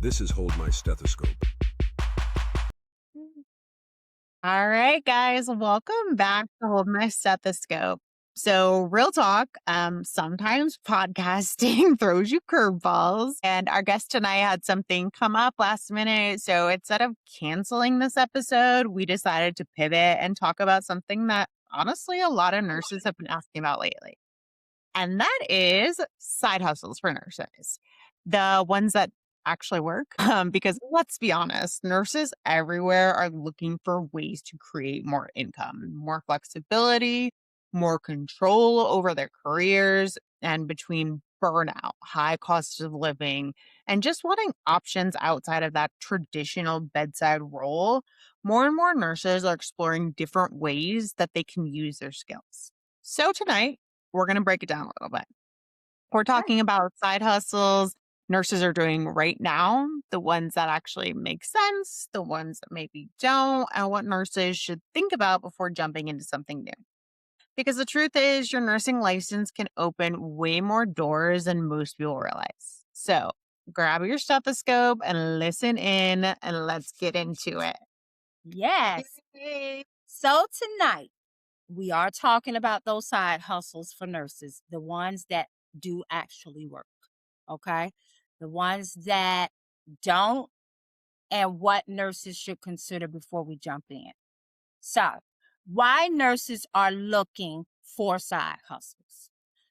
This is Hold My Stethoscope. All right, guys, welcome back to Hold My Stethoscope. So, real talk, sometimes podcasting throws you curveballs. And our guest tonight had something come up last minute. So, instead of canceling this episode, we decided to pivot and talk about something that honestly a lot of nurses have been asking about lately. And that is side hustles for nurses, the ones that actually work. Because let's be honest, nurses everywhere are looking for ways to create more income, more flexibility, more control over their careers, and between burnout, high cost of living, and just wanting options outside of that traditional bedside role, more and more nurses are exploring different ways that they can use their skills. So tonight, we're going to break it down a little bit. We're talking about side hustles nurses are doing right now, the ones that actually make sense, the ones that maybe don't, and what nurses should think about before jumping into something new. Because the truth is, your nursing license can open way more doors than most people realize. So grab your stethoscope and listen in, and let's get into it. Yes. So tonight we are talking about those side hustles for nurses, the ones that do actually work. Okay. The ones that don't, and what nurses should consider before we jump in. So, why nurses are looking for side hustles?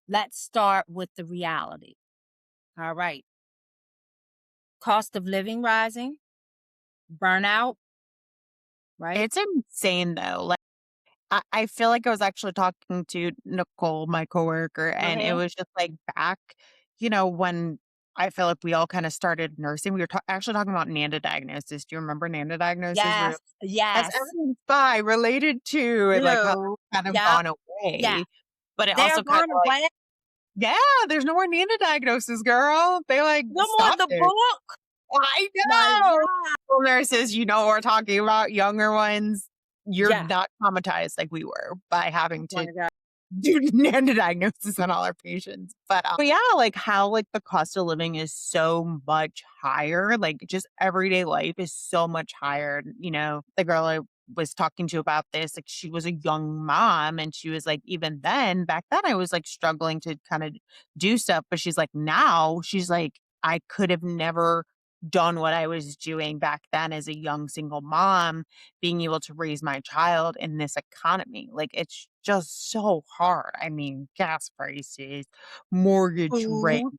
Let's start with the reality. All right. Cost of living rising, burnout, right? It's insane though. I feel like I was actually talking to Nicole, my coworker, and it was just like back, when I feel like we all kind of started nursing. We were actually talking about NANDA diagnosis. Do you remember NANDA diagnosis? Where Yes. as Yes. everyone's by related to and like how Blue. it's kind of Yep. gone Yeah. away. But it They're also kind going of like, away. yeah, there's no more NANDA diagnosis, girl. They like No more stopped the it. book. I My know. God. Well, nurses, you know what we're talking about, younger ones. You're Yeah. not traumatized like we were by having My to God. do NANDA diagnosis on all our patients. But yeah, like how like the cost of living is so much higher. Like just everyday life is so much higher. The girl I was talking to about this, like she was a young mom and she was like, even then, back then I was like struggling to kind of do stuff. But she's like, now she's like, I could have never done what I was doing back then as a young single mom being able to raise my child in this economy. Like it's just so hard. I mean, gas prices, mortgage rate, Food.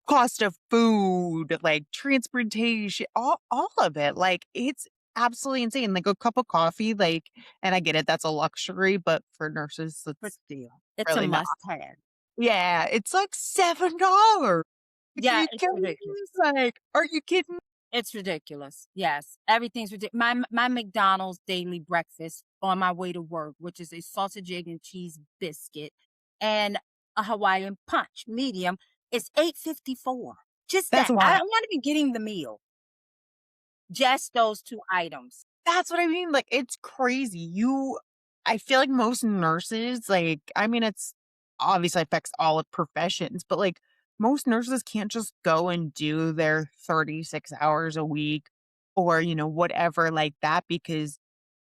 cost of food, like transportation, all of it. Like it's absolutely insane. Like a cup of coffee, like, and I get it, that's a luxury, but for nurses, But it's still, it's a really not. must have. Yeah, it's like $7. Like, are Yeah, you it's kidding ridiculous. me? Like, are you kidding? It's ridiculous. Yes, everything's ridiculous. My McDonald's daily breakfast on my way to work, which is a sausage, egg, and cheese biscuit and a Hawaiian punch medium, is $8.54. Just That's that. I'm wild. not even getting the meal. Just those two items. That's what I mean, like, it's crazy. I feel like most nurses, like, I mean, it's obviously affects all of professions, but, like, most nurses can't just go and do their 36 hours a week or, whatever like that because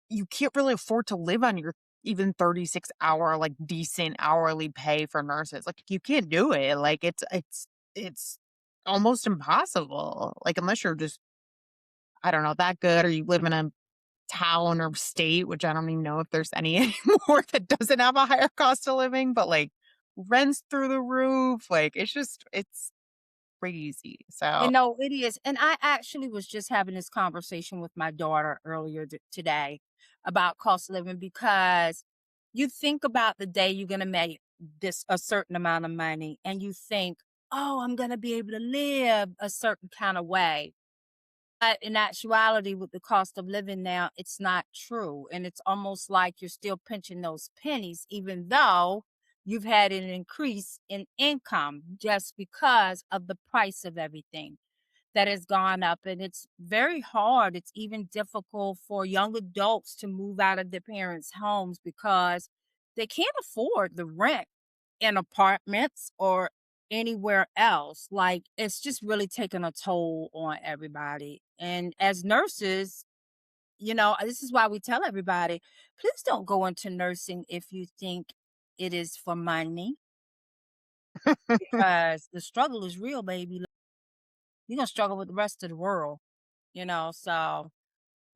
you can't really afford to live on your even 36-hour, like, decent hourly pay for nurses. Like, you can't do it. Like, it's almost impossible. Like, unless you're just, I don't know, that good or you live in a town or state, which I don't even know if there's any anymore that doesn't have a higher cost of living, but like rents through the roof. Like it's crazy. So And no, it is. And I actually was just having this conversation with my daughter earlier today about cost of living because you think about the day you're going to make this a certain amount of money and you think, oh, I'm going to be able to live a certain kind of way. But in actuality, with the cost of living now, it's not true. And it's almost like you're still pinching those pennies, even though you've had an increase in income just because of the price of everything that has gone up. And it's very hard. It's even difficult for young adults to move out of their parents' homes because they can't afford the rent in apartments or anywhere else. Like, it's just really taking a toll on everybody. And as nurses, this is why we tell everybody, please don't go into nursing if you think it is for money, because the struggle is real, baby. You're gonna struggle with the rest of the world, so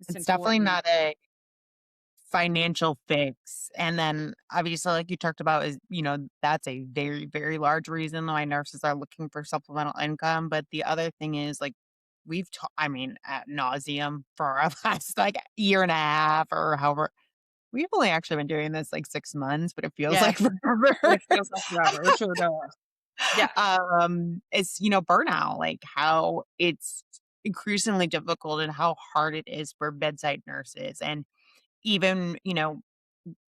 it's It's definitely important. not a financial fix. And then obviously, like you talked about, is, that's a very, very large reason why nurses are looking for supplemental income. But the other thing is, like, I mean, at nauseum for our last like year and a half or however. We've only actually been doing this like 6 months, but it feels like Yes, forever. it feels like forever. It sure does. Yeah. It's, burnout, like how it's increasingly difficult and how hard it is for bedside nurses. And even,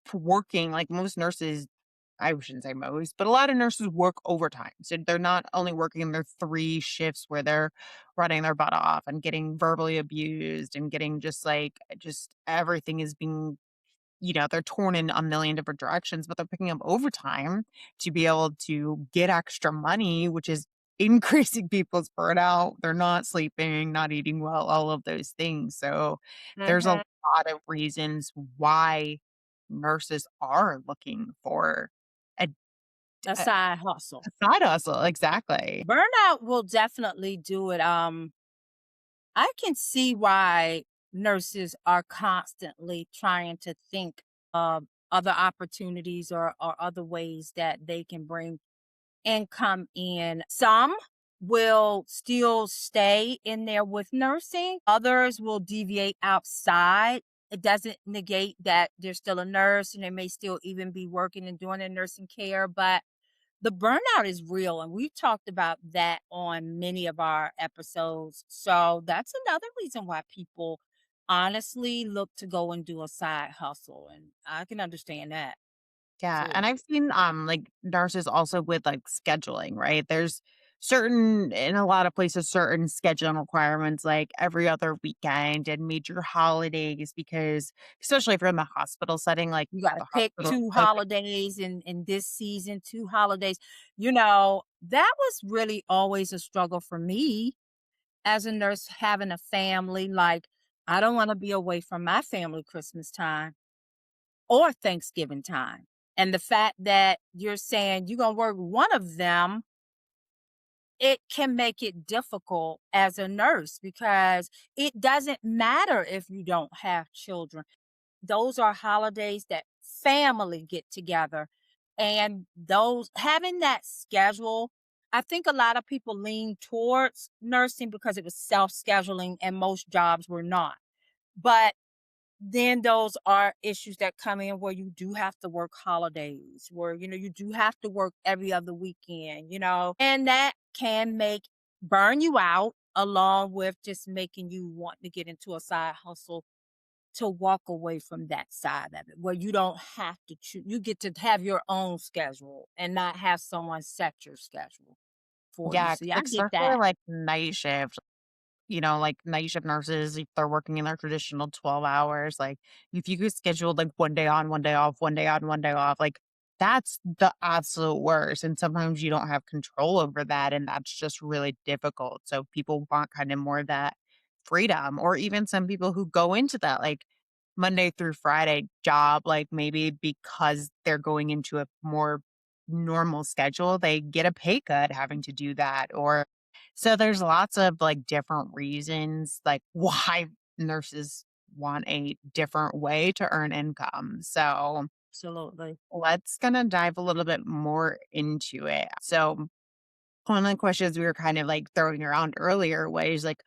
for working, like most nurses, I shouldn't say most, but a lot of nurses work overtime. So they're not only working their 3 shifts where they're running their butt off and getting verbally abused and getting just everything is being, they're torn in a million different directions, but they're picking up overtime to be able to get extra money, which is increasing people's burnout. They're not sleeping, not eating well, all of those things. So there's a Mhm. lot of reasons why nurses are looking for a, A a side hustle. side hustle. Exactly. Burnout will definitely do it. I can see why nurses are constantly trying to think of other opportunities or other ways that they can bring income in. Some will still stay in there with nursing, others will deviate outside. It doesn't negate that they're still a nurse and they may still even be working and doing their nursing care, but the burnout is real, and we've talked about that on many of our episodes. So that's another reason why people honestly look to go and do a side hustle, and I can understand that Yeah, too. and I've seen, like, nurses also with, like, scheduling, right? There's certain in a lot of places, certain scheduling requirements, like every other weekend and major holidays because especially if you're in the hospital setting, like, You gotta the pick hospital 2 open. holidays in this season, 2 holidays. That was really always a struggle for me as a nurse having a family. Like, I don't wanna be away from my family Christmas time or Thanksgiving time. And the fact that you're saying you're gonna work one of them, it can make it difficult as a nurse because it doesn't matter if you don't have children. Those are holidays that family get together. And those having that schedule, I think a lot of people lean towards nursing because it was self-scheduling and most jobs were not. But then those are issues that come in where you do have to work holidays, where, you do have to work every other weekend, and that can burn you out along with just making you want to get into a side hustle to walk away from that side of it, where you don't have to choose. You get to have your own schedule and not have someone set your schedule for you. Yeah, So yeah, I get especially, that. like, night shift. Like night shift nurses, if they're working in their traditional 12 hours, like if you could schedule like one day on, one day off, one day on, one day off, like that's the absolute worst. And sometimes you don't have control over that. And that's just really difficult. So people want kind of more of that freedom, or even some people who go into that like Monday through Friday job, like maybe because they're going into a more normal schedule, they get a pay cut having to do that. Or so there's lots of like different reasons like why nurses want a different way to earn income. So Absolutely. let's gonna dive a little bit more into it. So one of the questions we were kind of like throwing around earlier was like,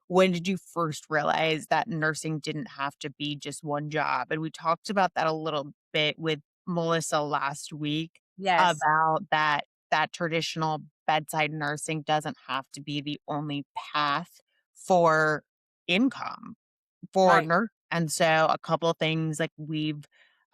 when did you first realize that nursing didn't have to be just one job? And we talked about that a little bit with Melissa last week Yes. about that traditional bedside nursing doesn't have to be the only path for income for Right. nurse. And so a couple of things like we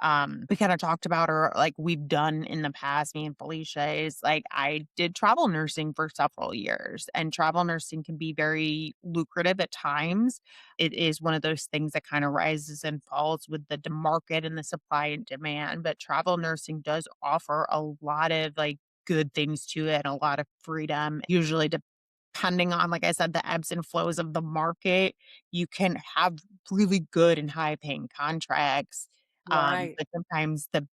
kind of talked about or like we've done in the past, me and Felicia, is like I did travel nursing for several years and travel nursing can be very lucrative at times. It is one of those things that kind of rises and falls with the market and the supply and demand, but travel nursing does offer a lot of like good things to it and a lot of freedom. Usually, depending on, like I said, the ebbs and flows of the market, you can have really good and high paying contracts. Right. But sometimes the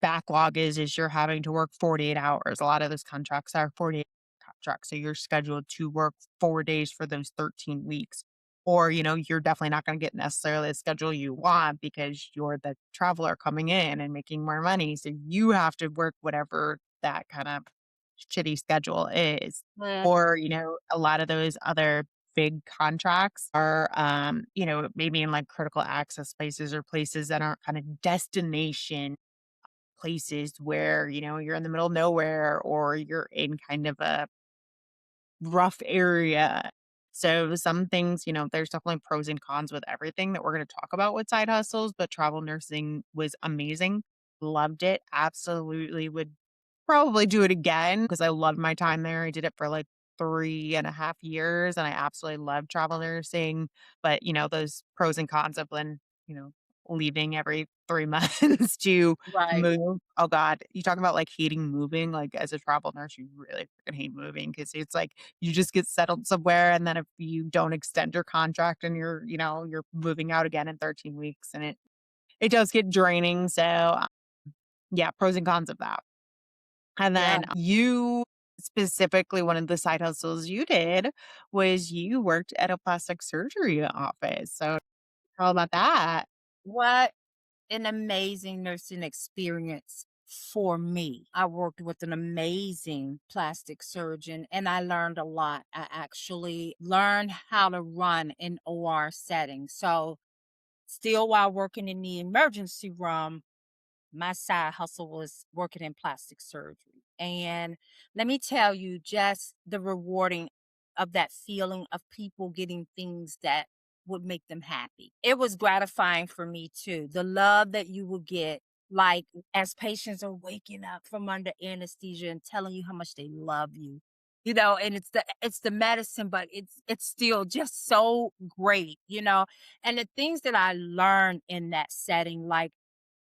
backlog is you're having to work 48 hours. A lot of those contracts are 48 contracts. So you're scheduled to work 4 days for those 13 weeks. Or, you're definitely not going to get necessarily the schedule you want because you're the traveler coming in and making more money. So you have to work whatever that kind of shitty schedule is. Mm, Or, a lot of those other big contracts are, maybe in like critical access places or places that aren't kind of destination places where, you're in the middle of nowhere or you're in kind of a rough area. So some things, there's definitely pros and cons with everything that we're going to talk about with side hustles, but travel nursing was amazing. Loved it. Absolutely would probably do it again because I loved my time there. I did it for like 3.5 years and I absolutely loved travel nursing. But, those pros and cons of when, you know, leaving every 3 months to right. move. Oh God, you talking about like hating moving? Like as a travel nurse, you really freaking hate moving because it's like you just get settled somewhere and then if you don't extend your contract and you're moving out again in 13 weeks and it does get draining. So yeah, pros and cons of that. And Yeah. then you specifically, one of the side hustles you did was you worked at a plastic surgery office. So how about that? What an amazing nursing experience for me. I worked with an amazing plastic surgeon and I learned a lot. I actually learned how to run an OR setting. So, still while working in the emergency room, my side hustle was working in plastic surgery. And let me tell you, just the rewarding of that feeling of people getting things that would make them happy. It was gratifying for me too. The love that you will get, like as patients are waking up from under anesthesia and telling you how much they love you. And it's the medicine, but it's still just so great. And the things that I learned in that setting, like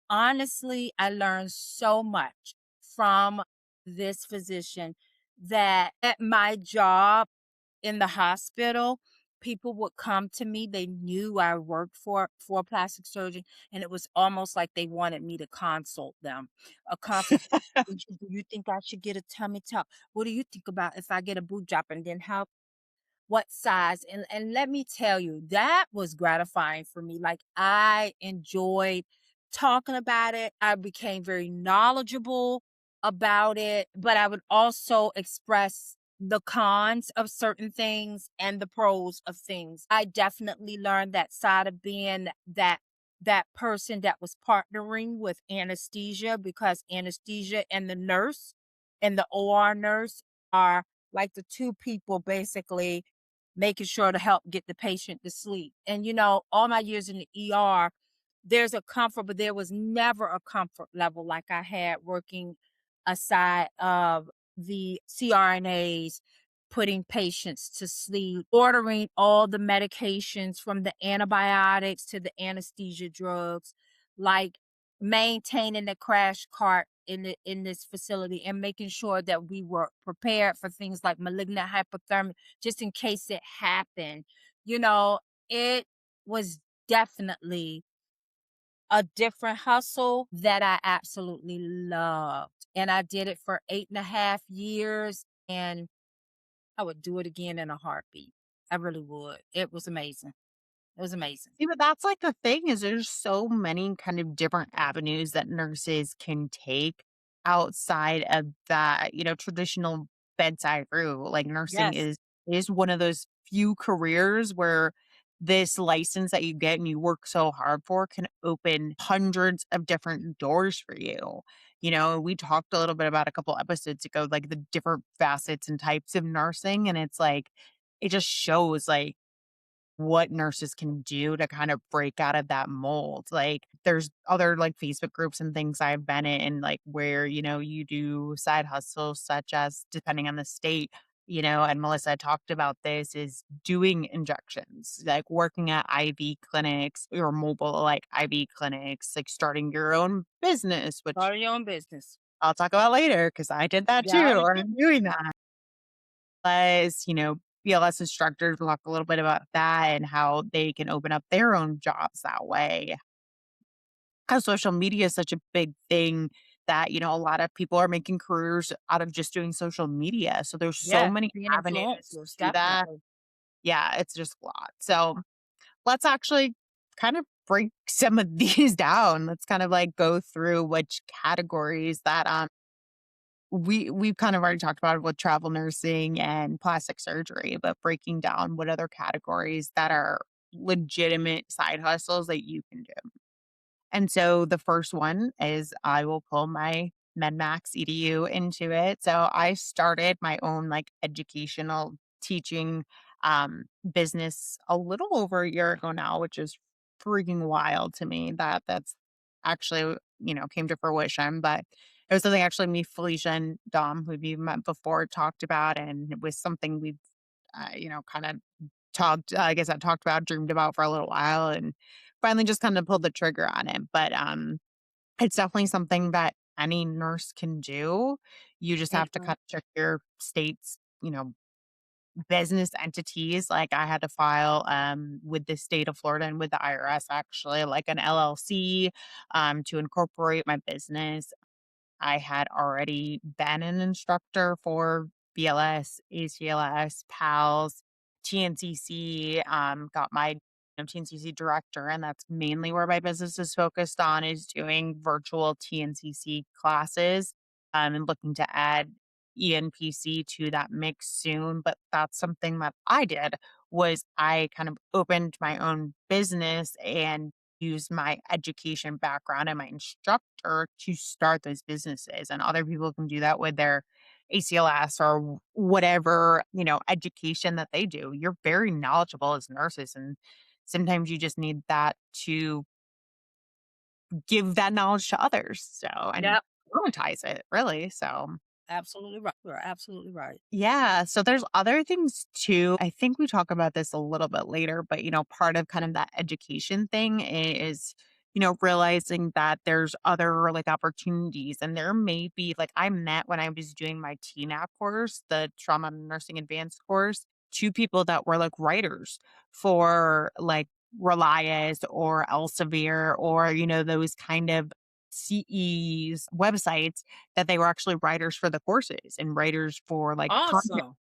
honestly, I learned so much from this physician that at my job in the hospital, people would come to me. They knew I worked for a plastic surgeon, and it was almost like they wanted me to consult them. A consultation. Do you think I should get a tummy tuck? What do you think about if I get a boob job and then how what size? And let me tell you, that was gratifying for me. Like I enjoyed talking about it. I became very knowledgeable about it, but I would also express the cons of certain things and the pros of things. I definitely learned that side of being that person that was partnering with anesthesia because anesthesia and the nurse and the OR nurse are like the two people basically making sure to help get the patient to sleep. And all my years in the ER, there's a comfort, but there was never a comfort level like I had working aside of the CRNAs, putting patients to sleep, ordering all the medications from the antibiotics to the anesthesia drugs, like maintaining the crash cart in this facility and making sure that we were prepared for things like malignant hypothermia just in case it happened. You know, it was definitely a different hustle that I absolutely loved. And I did it for 8.5 years, and I would do it again in a heartbeat. I really would. It was amazing. It was amazing. See, but that's like the thing is there's so many kind of different avenues that nurses can take outside of that, traditional bedside route. Like nursing Yes. is one of those few careers where this license that you get and you work so hard for can open hundreds of different doors for you. We talked a little bit about a couple episodes ago, like the different facets and types of nursing. And it's like, it just shows like what nurses can do to kind of break out of that mold. Like there's other like Facebook groups and things I've been in like where, you do side hustles such as depending on the state, and Melissa talked about this is doing injections, like working at IV clinics or mobile like IV clinics, like starting your own business, which Start your own business. I'll talk about later because I did that Yeah, I too, did or too. I'm doing that. As, BLS instructors talk a little bit about that and how they can open up their own jobs that way. How social media is such a big thing that, a lot of people are making careers out of just doing social media. So there's so Yes, many being avenues influencers, to that. definitely. Yeah, it's just a lot. So let's actually kind of break some of these down. Let's kind of like go through which categories that we've kind of already talked about with travel nursing and plastic surgery, but breaking down what other categories that are legitimate side hustles that you can do. And so the first one is I will pull my MedMax EDU into it. So I started my own like educational teaching business a little over a year ago now, which is freaking wild to me that that's actually, came to fruition. But it was something actually me, Felicia, and Dom, who we met before, talked about. And it was something we've, kind of I guess I talked about, dreamed about for a little while and finally just kind of pulled the trigger on it. But it's definitely something that any nurse can do. You just have to Mhm. kind of check your state's, business entities. Like I had to file with the state of Florida and with the IRS actually, like an LLC to incorporate my business. I had already been an instructor for BLS, ACLS, PALS, TNCC, got my TNCC director, and that's mainly where my business is focused on is doing virtual TNCC classes and looking to add ENPC to that mix soon. But that's something that I did was I kind of opened my own business and use my education background and my instructor to start those businesses. And other people can do that with their ACLS or whatever, education that they do. You're very knowledgeable as nurses. And sometimes you just need that to give that knowledge to others. So, and Yep, monetize it really. So, absolutely right. You're absolutely right. yeah, so there's other things too. I think we talk about this a little bit later, but part of kind of that education thing is, realizing that there's other like opportunities and there may be like I met when I was doing my TNAP course, the trauma nursing advanced course, two people that were like writers for like Relias or Elsevier or, those kind of CEs websites that they were actually writers for the courses and writers for, like, content. Awesome.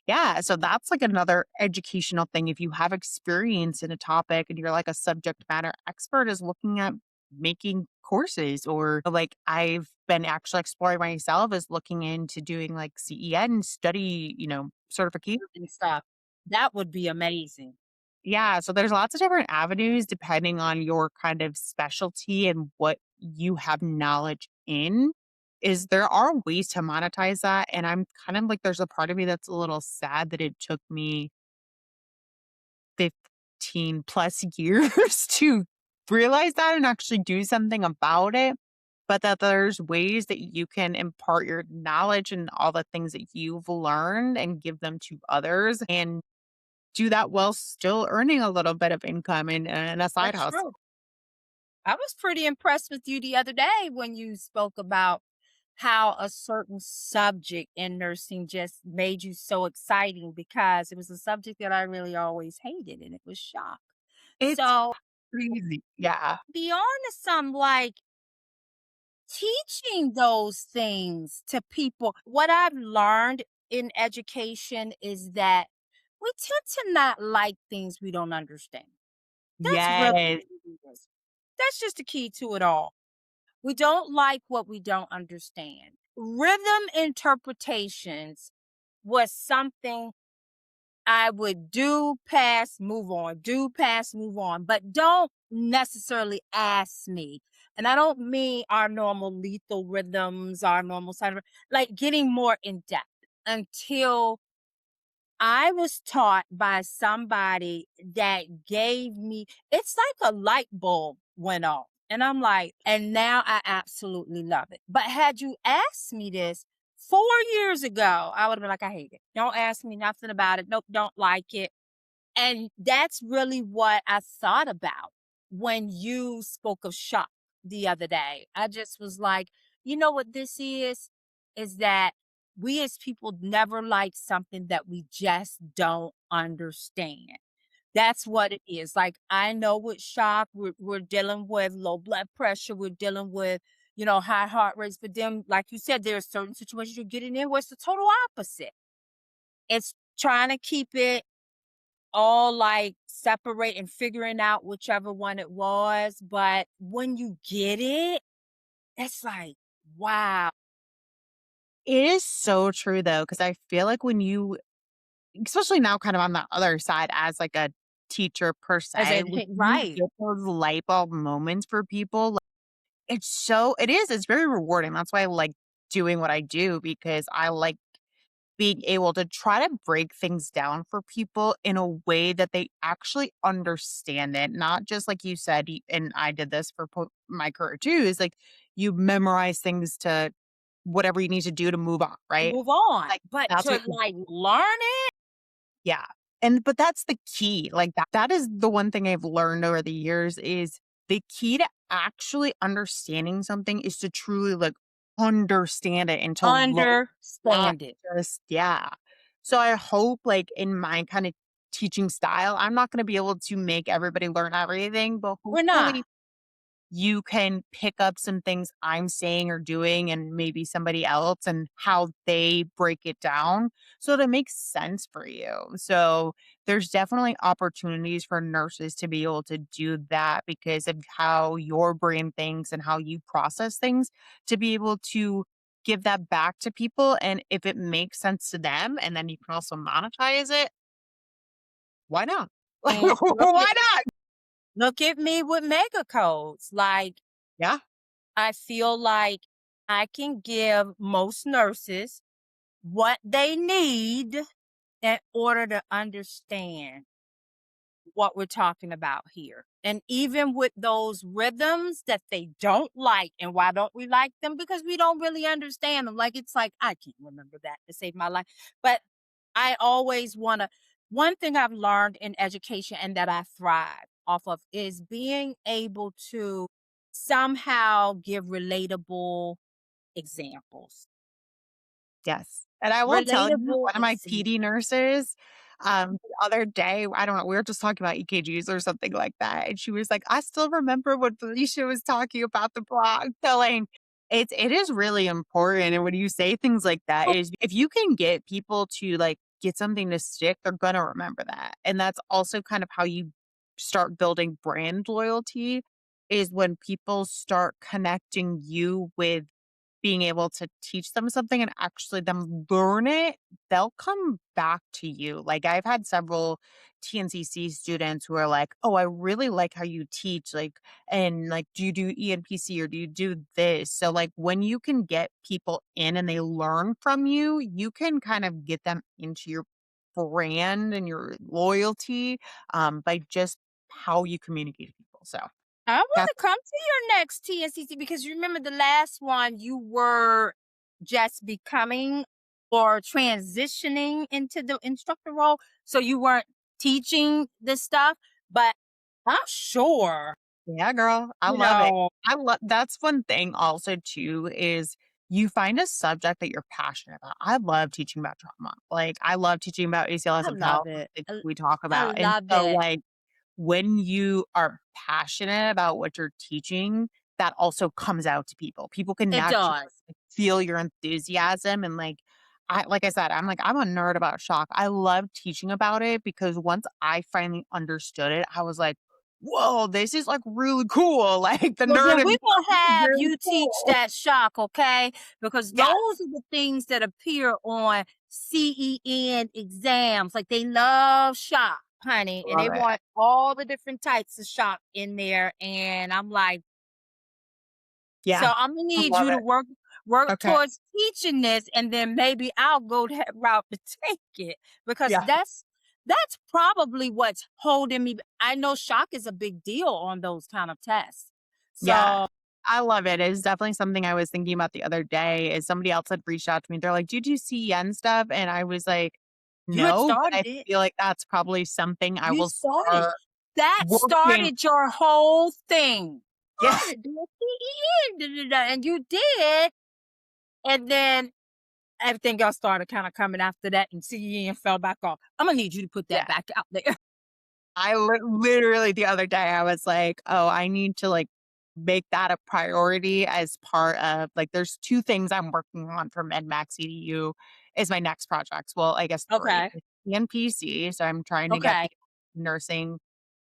Yeah, so that's, like, another educational thing. If you have experience in a topic and you're, like, a subject matter expert is looking at making courses or, like, I've been actually exploring myself is looking into doing, like, CEN study, certification. And stuff. That would be amazing. Yeah, so there's lots of different avenues depending on your kind of specialty and what you have knowledge in. Is there are ways to monetize that, and I'm kind of like there's a part of me that's a little sad that it took me 15 plus years to realize that and actually do something about it. But that there's ways that you can impart your knowledge and all the things that you've learned and give them to others and do that while still earning a little bit of income and a side That's hustle. true. I was pretty impressed with you the other day when you spoke about how a certain subject in nursing just made you so exciting because it was a subject that I really always hated, and it was shock. It's So, crazy. Yeah. be honest, I'm like, teaching those things to people. What I've learned in education is that we tend to not like things we don't understand. That's really Yes. what it is. That's just the key to it all. We don't like what we don't understand. Rhythm interpretations was something I would do, pass, move on, do, pass, move on, but don't necessarily ask me. And I don't mean our normal lethal rhythms, our normal side of it, like getting more in depth until I was taught by somebody that gave me it's like a light bulb went off. And I'm like, and now I absolutely love it. But had you asked me this 4 years ago, I would have been like, I hate it. Don't ask me nothing about it. Nope, don't like it. And that's really what I thought about when you spoke of shock the other day. I just was like, You know what this is? Is that we as people never like something that we just don't understand. That's what it is. Like, I know with shock, we're dealing with low blood pressure, we're dealing with, high heart rates. But then, like you said, there are certain situations you're getting in where it's the total opposite. It's trying to keep it all like separate and figuring out whichever one it was. But when you get it, it's like, wow. It is so true though, because I feel like when you, especially now kind of on the other side as like a teacher per As se, it when hit you right. get those light bulb moments for people, like, it's very rewarding. That's why I like doing what I do because I like being able to try to break things down for people in a way that they actually understand it, not just like you said, and I did this for my career too, is like you memorize things to whatever you need to do to move on, right? Move on. Like But that's to what like learn it, yeah. And but that's the key. Like that is the one thing I've learned over the years is the key to actually understanding something is to truly like understand it and to learn, not understand it. just yeah. So I hope like in my kind of teaching style, I'm not going to be able to make everybody learn everything, but We're not. hopefully you can pick up some things I'm saying or doing and maybe somebody else and how they break it down so that it makes sense for you. So there's definitely opportunities for nurses to be able to do that because of how your brain thinks and how you process things to be able to give that back to people. And if it makes sense to them and then you can also monetize it, why not? And Why not? look at me with mega codes. Like, Yeah. I feel like I can give most nurses what they need in order to understand what we're talking about here. And even with those rhythms that they don't like, and why don't we like them? Because we don't really understand them. Like, it's like, I can't remember that to save my life. But I always want to, one thing I've learned in education and that I thrive off of is being able to somehow give relatable examples. Yes, and I will tell you, Relatable one of my PD examples. nurses, the other day, I don't know, we were just talking about EKGs or something like that, and she was like, "I still remember when Felicia was talking about the blog filling." It is really important, and when you say things like that, is if you can get people to, like, get something to stick, they're gonna remember that, and that's also kind of how you start building brand loyalty, is when people start connecting you with being able to teach them something and actually them learn it, they'll come back to you. Like I've had several TNCC students who are like, "Oh, I really like how you teach." Like, and like, do you do ENPC or do you do this? So like when you can get people in and they learn from you, you can kind of get them into your brand and your loyalty by just how you communicate to people. So I want that's to come to your next TNCC because you remember the last one you were just becoming or transitioning into the instructor role. So you weren't teaching this stuff, but I'm sure, yeah, girl. I you love it. know, I love that's one thing also too is you find a subject that you're passionate about. I love teaching about trauma. Like I love teaching about ACLS I and PALS, love like, it. things we talk I about. And love so it. like when you are passionate about what you're teaching, that also comes out to people. People can It naturally does. like, feel your enthusiasm and like I said, I'm a nerd about shock. I love teaching about it because once I finally understood it, I was like, "Whoa, this is like really cool." Like the Well, nerd then in me we're was going to like, "This is have really you teach cool." that shock, okay? Because those Yeah, are the things that appear on CEN exams. Like they love shock, honey, and love they it. want all the different types of shock in there. And I'm like, so Yeah, I'm gonna I need love you to it. work Okay. towards teaching this, and then maybe I'll go that route to take it because Yeah. that's probably what's holding me. I know shock is a big deal on those kind of tests. Yeah. So I love it. It's definitely something I was thinking about the other day is somebody else had reached out to me. They're like, "Do you do CEN stuff?" And I was like, you had "No," but started I it. feel like that's probably something I You will started. start That working started your whole thing. Yeah. Do a CEN, da, da, da," and you did, and then everything else started kinda coming after that, and CEN fell back off. Imma need you to put Yeah. that back out there. Literally the other day, I was like, "Oh, I need to, like, make that a priority as part of" like, there's 2 things I'm working on for MedMax EDU is my next projects. Well, I guess 3. Okay, And PC, so I'm trying to get okay. the nursing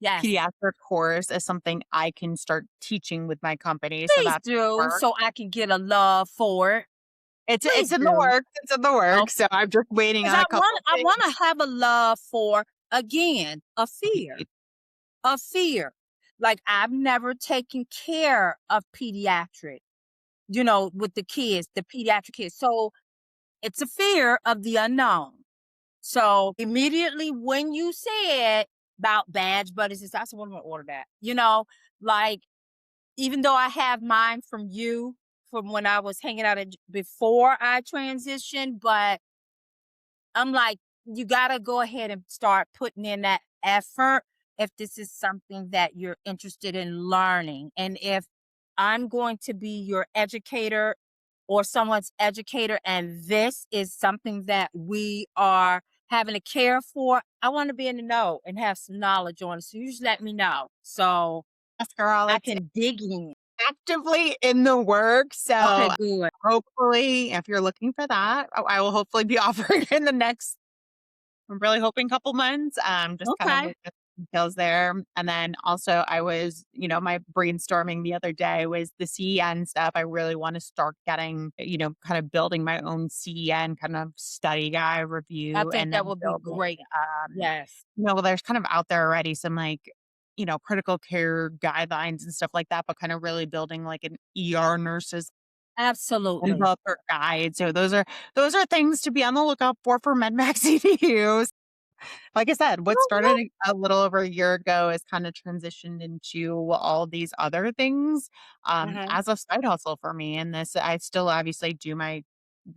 Yes. pediatric course as something I can start teaching with my company, so Please that's do, work. so I can get a love for it. It's Please in the do. works, it's in the works, so Okay. I'm just waiting 'Cause on a couple I wanna things. have a love for, again, a fear. A fear. Like, I've never taken care of pediatric, with the kids, the pediatric kids. So it's a fear of the unknown. So immediately when you said about badge buddies, I said, "Well, I'm gonna order that." Like, even though I have mine from you from when I was hanging out before I transitioned, but I'm like, you gotta go ahead and start putting in that effort if this is something that you're interested in learning. And if I'm going to be your educator or someone's educator, and this is something that we are having to care for, I want to be in the know and have some knowledge on it. So you just let me know so Yes, girl, I it's can dig in. actively in the works, Okay, so good. hopefully, if you're looking for that, I will hopefully be offered in the next I'm really hoping couple months, just kind of Okay. like the details there, and then also I was my brainstorming the other day was the CEN stuff. I really wanna start getting, kind of building my own CEN kind of study guide I review think and that then would be building, great. Yes. well, there's kind of out there already some, like, critical care guidelines and stuff like that, but kind of really building like an ER nurses Absolutely. handbook or guide. So those are things to be on the lookout for MedMax EDUs. Like I said, what started a little over a year ago has kinda transitioned into all these other things, Mhm. as a side hustle for me, and this I still obviously do my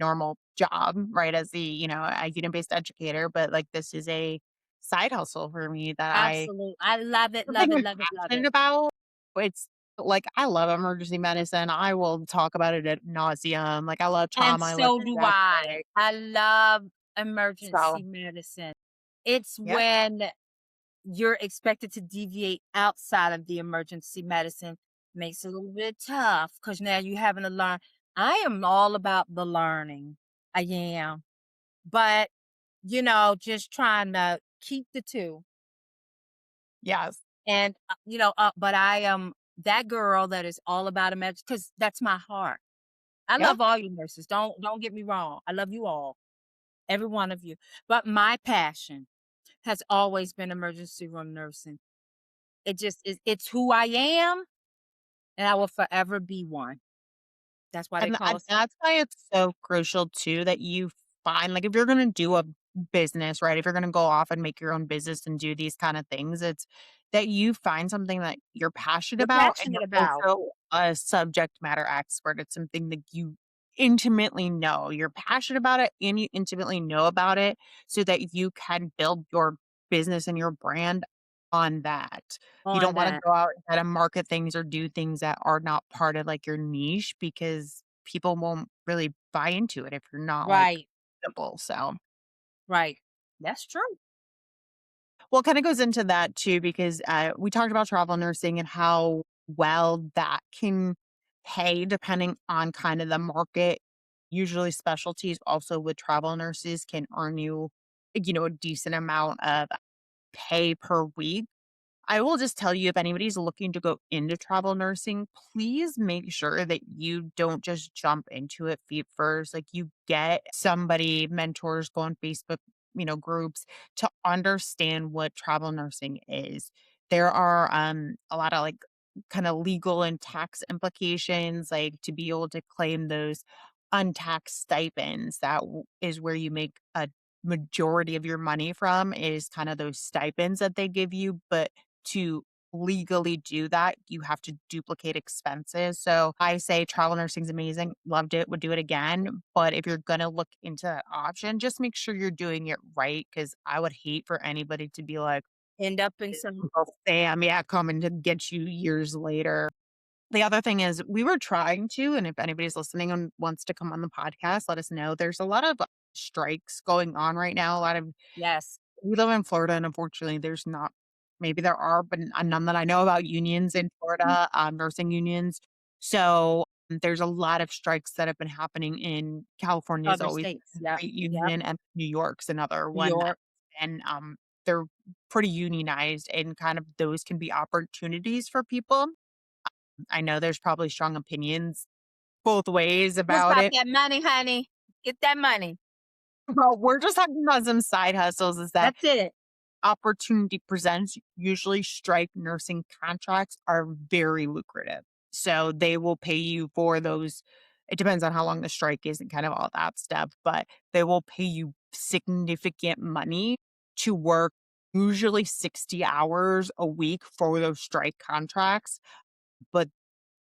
normal job, right, as the, a unit-based educator, but, like, this is a side hustle for me that I Absolutely. I love it, something love it, I'm love it, love passionate it. about. It's like, I love emergency medicine, I will talk about it ad nauseum, like, I love And trauma, I love so do I. pediatrics, I love so emergency medicine. It's yeah. when you're expected to deviate outside of the emergency medicine makes it a little bit tough because now you're having to learn. I am all about the learning. I am. But, just trying to keep the 2. Yes. And, but I am that girl that is all about emergency because that's my heart. I Yeah. love all you nurses. Don't get me wrong. I love you all, every one of you. But my passion has always been emergency room nursing. It just is it's who I am, and I will forever be one. That's why they call us. That's why it's so crucial too that you find like if you're gonna do a business, right? If you're gonna go off and make your own business and do these kind of things, it's that you find something that you're passionate You're about and passionate you're about. also a subject matter expert. It's something that you intimately know. You're passionate about it and you intimately know about it so that you can build your business and your brand on that. You On don't wanna that. go out and try to market things or do things that are not part of, like, your niche because people won't really buy into it if you're not, like, Right, simple, so right. That's true. well, it kinda goes into that too because, we talked about travel nursing and how well that can pay depending on kind of the market. Usually specialties also with travel nurses can earn you, a decent amount of pay per week. I will just tell you if anybody's looking to go into travel nursing, please make sure that you don't just jump into it feet first. Like you get somebody, mentors, go on Facebook, groups to understand what travel nursing is. There are a lot of like kind of legal and tax implications, like to be able to claim those untaxed stipends. Is where you make a majority of your money from is kind of those stipends that they give you, but to legally do that, you have to duplicate expenses. So I say travel nursing's amazing. Loved it, would do it again. But if you're gonna look into that option, just make sure you're doing it right. Cause I would hate for anybody to be like, End up in "Is some Uncle Sam, yeah, coming to get you years later." The other thing is we were trying to, and if anybody's listening and wants to come on the podcast, let us know. There's a lot of strikes going on right now. A lot of Yes. We live in Florida, and unfortunately, there's not. Maybe there are, but none that I know about unions in Mm. Florida, nursing unions. So there's a lot of strikes that have been happening in California. Is Other always states. a Yep. great Yep. union, and New York's another New one that, York. and they're pretty unionized, and kind of those can be opportunities for people. I know there's probably strong opinions both ways It's about about it. that money, honey. Get that money. Well, we're just talking about some side hustles. Is that That's it. opportunity presents, usually strike nursing contracts are very lucrative. So they will pay you for those. It depends on how long the strike is and kind of all that stuff, but they will pay you significant money to work usually 60 hours a week for those strike contracts, but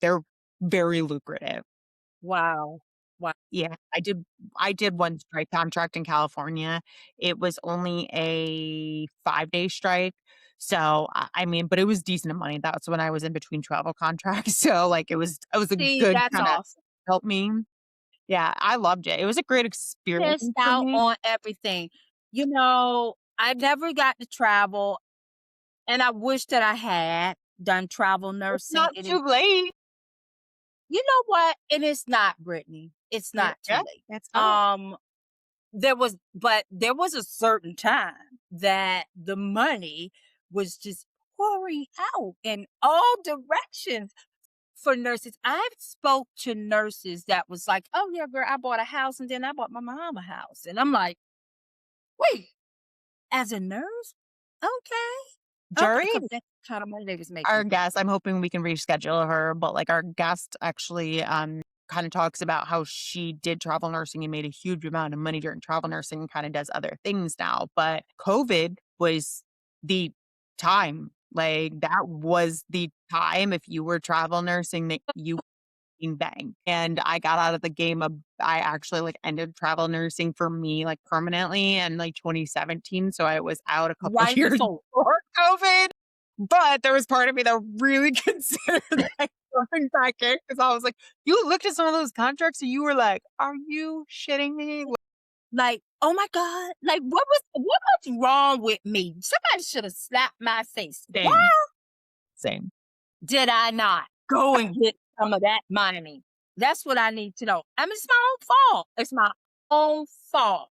they're very lucrative. Wow. Wow. Yeah, I did one strike contract in California. It was only a 5-day strike. So, I mean, but it was decent money. That's when I was in between travel contracts. So, like, it was a See, good that's kinda awesome. help me. Yeah, I loved it. It was a great experience Pissed for out me. on everything. I never got to travel, and I wish that I had done travel It's nursing. not too late. You know what? It is not, Brittany. It's Yeah, not too yeah, late. it's not. There was a certain time that the money was just pouring out in all directions for nurses. I've spoke to nurses that was like, "Oh yeah, girl, I bought a house and then I bought my mom a house," and I'm like, "Wait, as a nurse? Okay, okay," During because that's the kind of money they was our making. guest, I'm hoping we can reschedule her, but, like, our guest actually, kinda talks about how she did travel nursing and made a huge amount of money during travel nursing and kinda does other things now, but COVID was the time, like, that was the time if you were travel nursing that you bang. And I got out of the game of I actually, like, ended travel nursing for me, like, permanently in, like, 2017, so I was out a couple Right years before. before COVID, but there was part of me that really considered, like, going back in because I was like, you looked at some of those contracts and you were like, "Are you shitting me?" Like, Like, "Oh my god, like, what was wrong with me? Somebody should have slapped my face. Why same, same. did I not go and get some of that money?" That's what I need to know. I mean, it's my own fault. It's my own fault.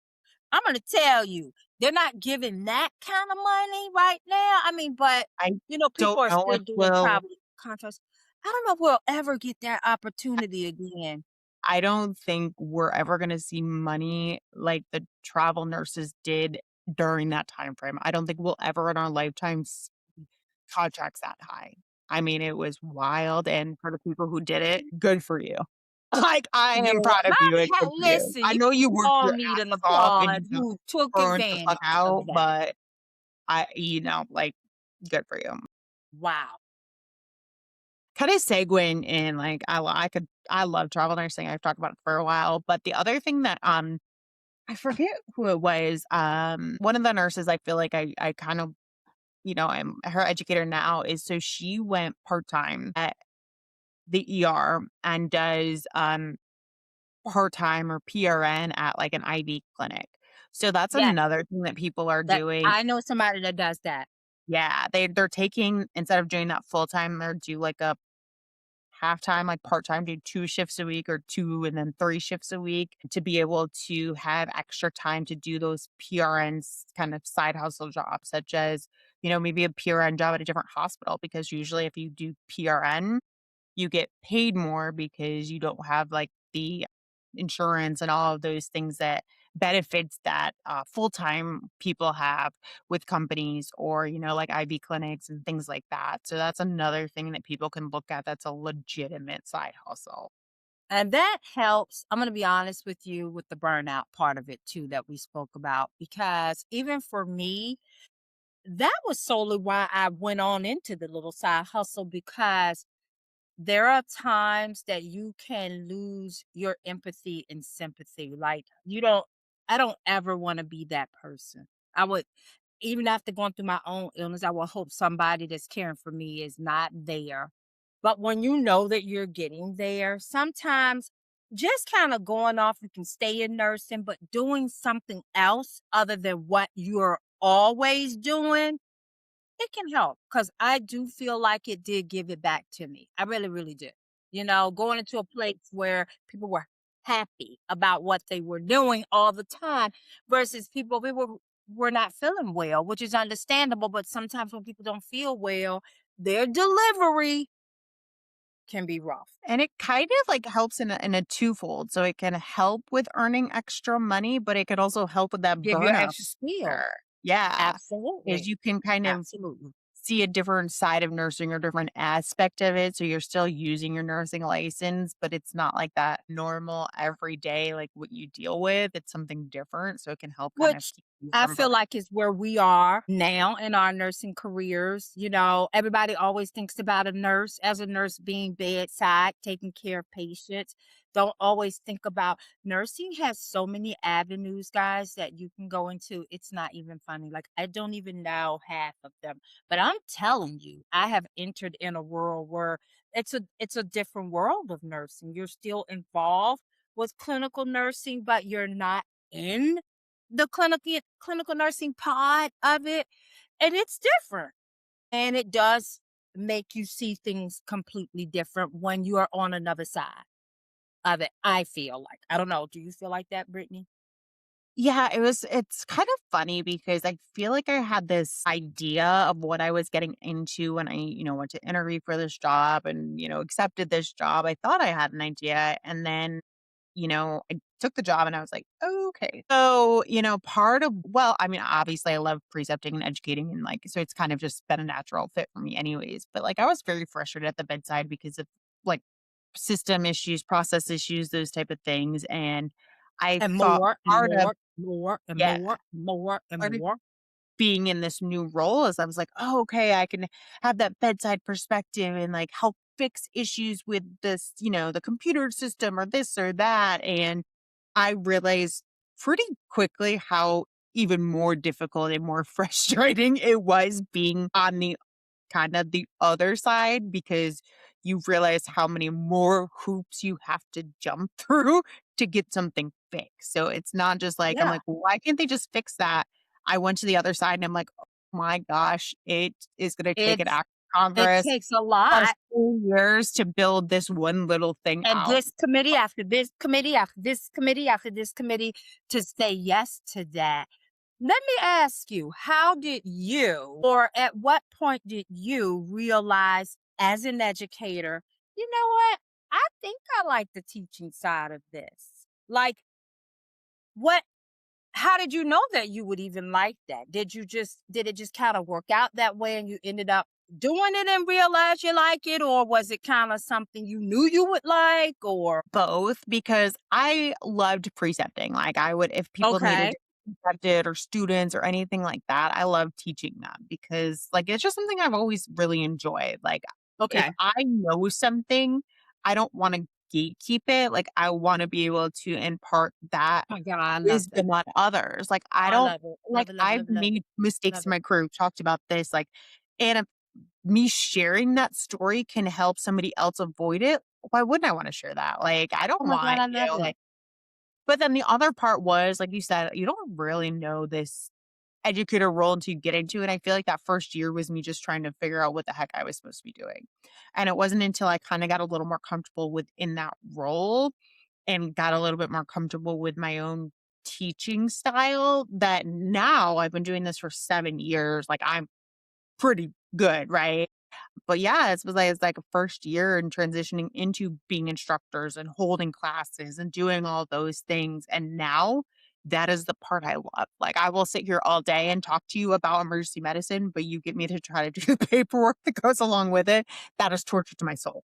I'm gonna tell you, they're not giving that kind of money right now. I mean, but, I people don't are know still if doing we'll travel contracts. I don't know if we'll ever get that opportunity again. I don't think we're ever gonna see money like the travel nurses did during that time frame. I don't think we'll ever in our lifetimes contracts that high. I mean, it was wild, and for the people who did it, good for you. Like, I Yeah, am proud of you, and good for you. listen, I you know you worked all your need an asses off and applaud you who took burned the fuck advantage of out, that. but like, good for you. Wow. Kinda segueing in, like, I love travel nursing, I've talked about it for a while, but the other thing that, I forget who it was, one of the nurses I feel like I kind of, I'm her educator now is so she went part-time at the ER and does, part-time or PRN at, like, an IV clinic. So that's Yes, another thing that people are that doing. I know somebody that does that. Yeah, they're taking instead of doing that full-time, they're do, like, a half-time, like, part-time, do 2 shifts a week or 2 and then 3 shifts a week to be able to have extra time to do those PRNs kind of side hustle jobs, such as, maybe a PRN job at a different hospital because usually if you do PRN you get paid more because you don't have like the insurance and all of those things that benefits that full-time people have with companies or like IV clinics and things like that. So that's another thing that people can look at that's a legitimate side hustle. And that helps. I'm going to be honest with you with the burnout part of it too that we spoke about because even for me, that was solely why I went on into the little side hustle because there are times that you can lose your empathy and sympathy. Like, I don't ever want to be that person. I would, even after going through my own illness, I would hope somebody that's caring for me is not there. But when you know that you're getting there, sometimes just kind of going off, you can stay in nursing, but doing something else other than what you're always doing, it can help because I do feel like it did give it back to me. I really, really did. Going into a place where people were happy about what they were doing all the time versus people were not feeling well, which is understandable. But sometimes when people don't feel well, their delivery can be rough. And it kind of like helps in a twofold. So it can help with earning extra money, but it could also help with that Give you an burnout. extra skill. There. Yeah. Is Absolutely. you can kind of Absolutely. see a different side of nursing or different aspect of it. So you're still using your nursing license, but it's not like that normal everyday, like what you deal with. It's something different. So it can help kind of Which keep you I from feel like is where we are now in our nursing careers. Everybody always thinks about a nurse being bedside, taking care of patients. Don't always think about nursing has so many avenues, guys, that you can go into. It's not even funny. Like I don't even know half of them. But I'm telling you, I have entered in a world where it's a different world of nursing. You're still involved with clinical nursing, but you're not in the clinical nursing part of it, and it's different, and it does make you see things completely different when you are on another side of it, I feel like. I don't know, do you feel like that, Brittany? Yeah, it's kind of funny because I feel like I had this idea of what I was getting into when I went to interview for this job and accepted this job. I thought I had an idea and then I took the job and I was like, okay. So part of well, I mean, obviously I love precepting and educating and like so it's kind of just been a natural fit for me anyways. But like I was very frustrated at the bedside because of like system issues, process issues, those type of things. And I And thought more, and part of more, more, and yeah, more, more, and part of more. being in this new role is I was like, oh, okay, I can have that bedside perspective and like help fix issues with this the computer system or this or that. And I realized pretty quickly how even more difficult and more frustrating it was being on the kind of the other side because you realize how many more hoops you have to jump through to get something fixed. So it's not just like, I'm Yeah, like, why can't they just fix that? I went to the other side and I'm like, oh my gosh, it is going to take an it's act of it Congress takes a plus lot, 2 years to build this one little thing and out. this committee after this committee after this committee after this committee to say yes to that. Let me ask you, how did you, or at what point did you realize as an educator, you know what? I think I like the teaching side of this. Like, what, how did you know that you would even like that? Did it just kind of work out that way and you ended up doing it and realize you like it? Or was it kind of something you knew you would like? Or, Both, because I loved precepting, like, I would if people needed okay, to be precepted or students or anything like that, I love teaching them because, like, it's just something I've always really enjoyed, like, if okay. I know something, I don't wanna gatekeep it, like, I wanna be able to impart that Oh my God, I love that. wisdom on others, like, Oh, I I don't love it. like, Love it, love it, I've love it, love it. made mistakes Love in it. my career, we've talked about this, like, and if me sharing that story can help somebody else avoid it, why wouldn't I wanna share that? Like, I don't Oh my God, want, I you love know, it. like but then the other part was, like you said, you don't really know this educator role until you get into it, and I feel like that first year was me just trying to figure out what the heck I was supposed to be doing. And it wasn't until I kinda got a little more comfortable within that role and got a little bit more comfortable with my own teaching style that now I've been doing this for 7 years, like, I'm pretty good, right? But yeah, it's like a first year and transitioning into being instructors and holding classes and doing all those things. And now that is the part I love. Like I will sit here all day and talk to you about emergency medicine, but you get me to try to do the paperwork that goes along with it. That is torture to my soul.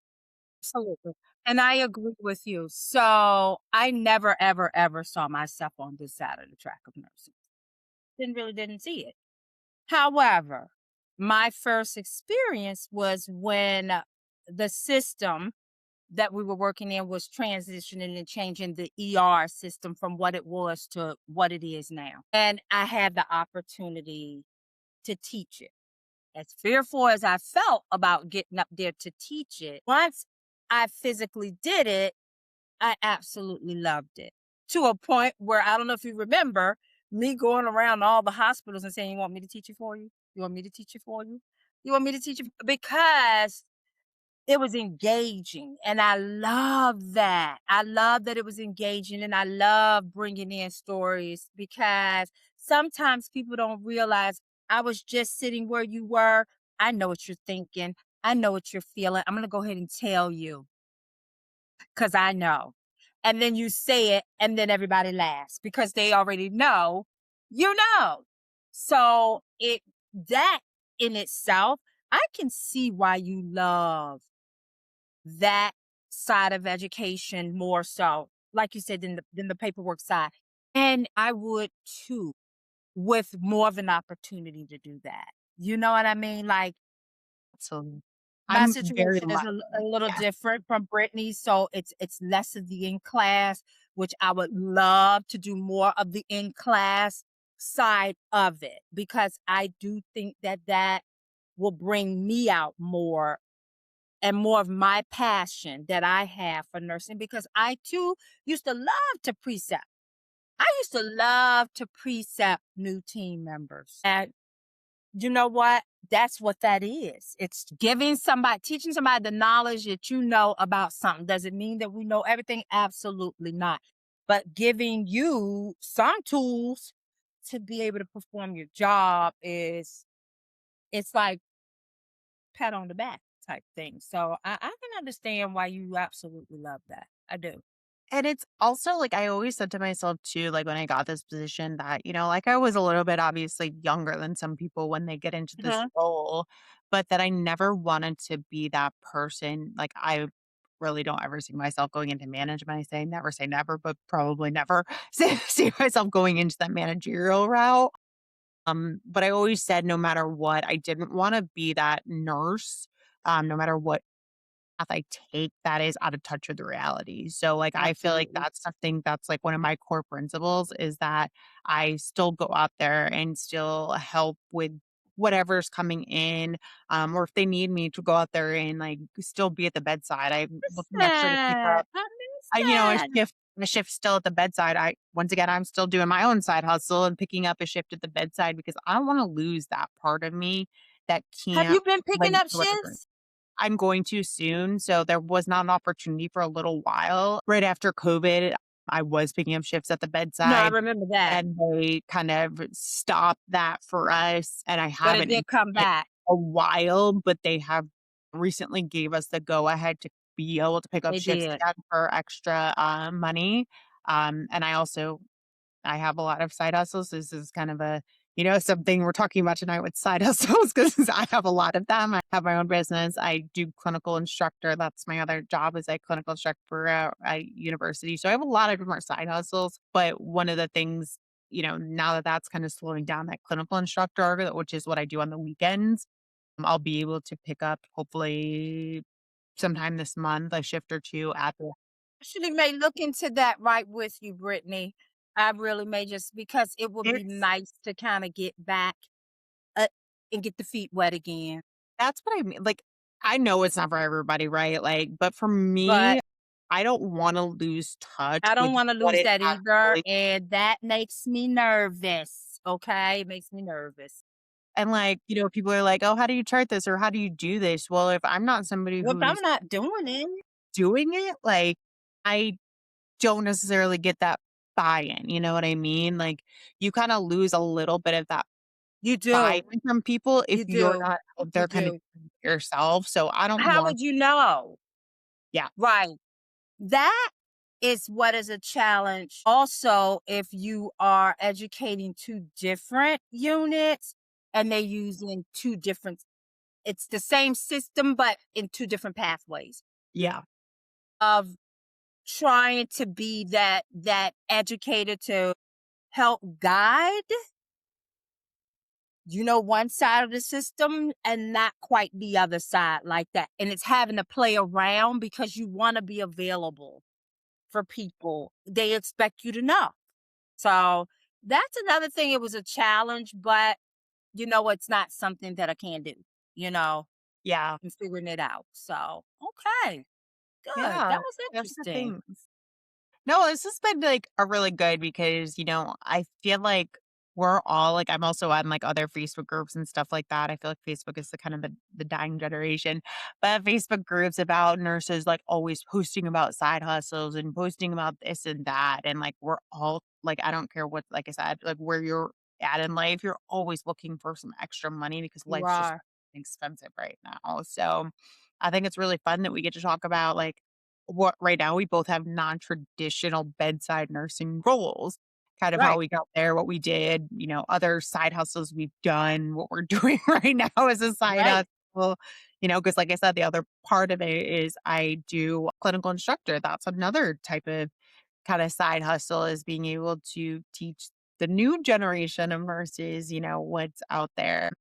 Absolutely. And I agree with you. So I never, ever, ever saw myself on this side of the track of nursing. Didn't see it. However, my first experience was when the system that we were working in was transitioning and changing the ER system from what it was to what it is now. And I had the opportunity to teach it. As fearful as I felt about getting up there to teach it, once I physically did it, I absolutely loved it. To a point where I don't know if you remember me going around all the hospitals and saying, "You want me to teach it for you? You want me to teach it for you? You want me to teach it?" Because it was engaging, and I love that. I love that it was engaging, and I love bringing in stories because sometimes people don't realize I was just sitting where you were. I know what you're thinking. I know what you're feeling. I'm gonna go ahead and tell you because I know. And then you say it, and then everybody laughs because they already know you know. So that in itself, I can see why you love that side of education more so, like you said, than the paperwork side. And I would too, with more of an opportunity to do that. You know what I mean? Like So my I'm very situation is a lucky. little Yeah. different from Brittany's, so it's less of the in class, which I would love to do more of the in class side of it because I do think that that will bring me out more and more of my passion that I have for nursing because I too used to love to precept. I used to love to precept new team members. And you know what? That's what that is. It's giving somebody, teaching somebody the knowledge that you know about something. Does it mean that we know everything? Absolutely not. But giving you some tools to be able to perform your job is, it's like pat on the back type thing. So I can understand why you absolutely love that. I do. And it's also like I always said to myself too, like when I got this position that, like I was a little bit obviously younger than some people when they get into this Mhm. role, but that I never wanted to be that person. Like I really don't ever see myself going into management. I say never, but probably never see myself going into that managerial route. But I always said no matter what, I didn't want to be that nurse. No matter what path I take that is out of touch with the reality. So, like, I feel like Absolutely. that's something that's like one of my core principles is that I still go out there and still help with whatever's coming in. Or if they need me to go out there and like still be at the bedside, I'm looking extra to pick Sad. up, I miss a that. shift still at the bedside. Once again, I'm still doing my own side hustle and picking up a shift at the bedside because I don't want to lose that part of me that Have can't you been picking wait up for whatever. shifts? I'm going to soon. So there was not an opportunity for a little while. Right after COVID, I was picking up shifts at the No, I bedside remember that. and they kind of stopped that for us. And I But it haven't in did come it back. a while, but they have recently gave us the go ahead to be able to pick up They shifts did. again for extra money. And I have a lot of side hustles. This is kind of something we're talking about tonight with side hustles because I have a lot of them. I have my own business. I do clinical instructor. That's my other job is a clinical instructor for a university. So I have a lot of different side hustles. But one of the things, now that that's kind of slowing down that clinical instructor, which is what I do on the weekends, I'll be able to pick up hopefully sometime this month a shift or two at the Actually may look into that right with you, Brittany. I really may just because it would be it's nice to kinda get back, uh, and get the feet wet again. That's what I mean, like, I know it's not for everybody, right? Like, but for me, But I don't wanna lose touch I don't with wanna what lose it that either, actually and that makes me nervous, okay? It makes me nervous. and, like, people are like, "Oh, how do you chart this?" or "How do you do this?" Well, if I'm not somebody Well, if I'm who's not doing it, doing it, like, I don't necessarily get that buy-in, you know what I mean? Like, you kinda lose a little bit of that you do, buy-in from people if you you're do, not out you there kinda do. yourself, so I don't How want. would you know? Yeah. Right. That is what is a challenge. Also, if you are educating 2 different units and they're using 2 different it's the same system, but in 2 different pathways Yeah. of trying to be that educator to help guide, one side of the system and not quite the other side like that. And it's having to play around because you wanna be available for people. They expect you to know. So, that's another thing, it was a challenge, but it's not something that I can do, you know, Yeah. and figuring it out. So, okay, good. Yeah. That was Those are the interesting. things. No, this has been like a really good because, I feel like we're all like I'm also on like other Facebook groups and stuff like that. I feel like Facebook is the kind of the dying generation. But Facebook groups about nurses like always posting about side hustles and posting about this and that. And like we're all like, I don't care what, like I said, like where you're at in life, you're always looking for some extra money because You life's just are. expensive right now. So I think it's really fun that we get to talk about like what right now we both have non-traditional bedside nursing roles, kind of how Right, we got there, what we did, other side hustles we've done, what we're doing right now as a side right. hustle, because like I said, the other part of it is I do clinical instructor. That's another type of kind of side hustle is being able to teach the new generation of nurses, what's out there.